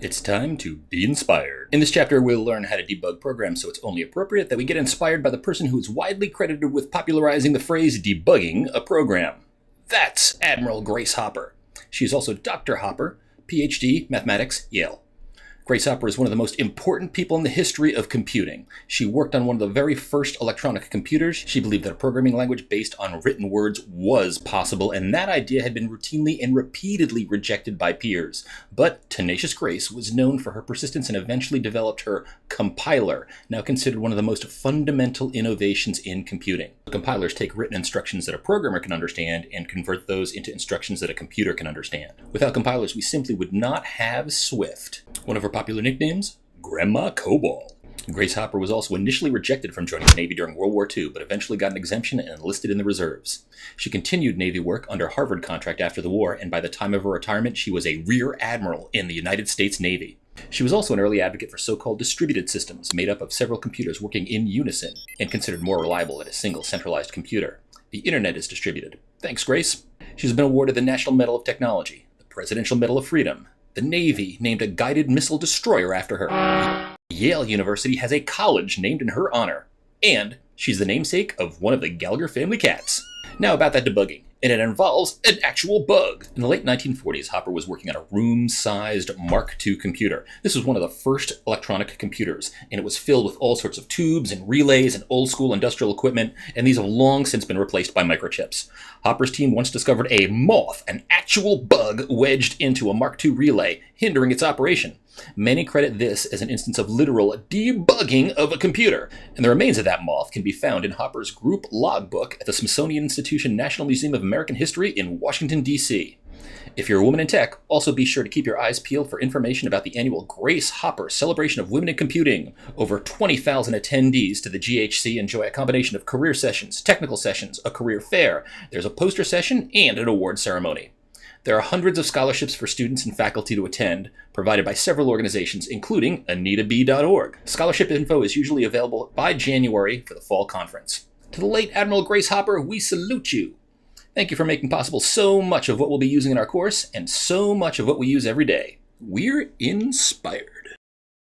It's time to be inspired. In this chapter, we'll learn how to debug programs, so it's only appropriate that we get inspired by the person who is widely credited with popularizing the phrase debugging a program. That's Admiral Grace Hopper. She is also Dr. Hopper, PhD, Mathematics, Yale. Grace Hopper is one of the most important people in the history of computing. She worked on one of the very first electronic computers. She believed that a programming language based on written words was possible, and that idea had been routinely and repeatedly rejected by peers. But Tenacious Grace was known for her persistence and eventually developed her compiler, now considered one of the most fundamental innovations in computing. Compilers take written instructions that a programmer can understand and convert those into instructions that a computer can understand. Without compilers, we simply would not have Swift. One of her popular nicknames? Grandma COBOL. Grace Hopper was also initially rejected from joining the Navy during World War II, but eventually got an exemption and enlisted in the reserves. She continued Navy work under Harvard contract after the war, and by the time of her retirement, she was a Rear Admiral in the United States Navy. She was also an early advocate for so-called distributed systems, made up of several computers working in unison, and considered more reliable than a single centralized computer. The internet is distributed. Thanks, Grace. She's been awarded the National Medal of Technology, the Presidential Medal of Freedom. The Navy named a guided missile destroyer after her. Yale University has a college named in her honor. And she's the namesake of one of the Gallagher family cats. Now about that debugging. And it involves an actual bug. In the late 1940s, Hopper was working on a room-sized Mark II computer. This was one of the first electronic computers, and it was filled with all sorts of tubes and relays and old-school industrial equipment, and these have long since been replaced by microchips. Hopper's team once discovered a moth, an actual bug wedged into a Mark II relay, hindering its operation. Many credit this as an instance of literal debugging of a computer, and the remains of that moth can be found in Hopper's group logbook at the Smithsonian Institution National Museum of American History in Washington, D.C. If you're a woman in tech, also be sure to keep your eyes peeled for information about the annual Grace Hopper Celebration of Women in Computing. Over 20,000 attendees to the GHC enjoy a combination of career sessions, technical sessions, a career fair, there's a poster session, and an award ceremony. There are hundreds of scholarships for students and faculty to attend, provided by several organizations, including AnitaB.org. Scholarship info is usually available by January for the fall conference. To the late Admiral Grace Hopper, we salute you. Thank you for making possible so much of what we'll be using in our course, and so much of what we use every day. We're inspired.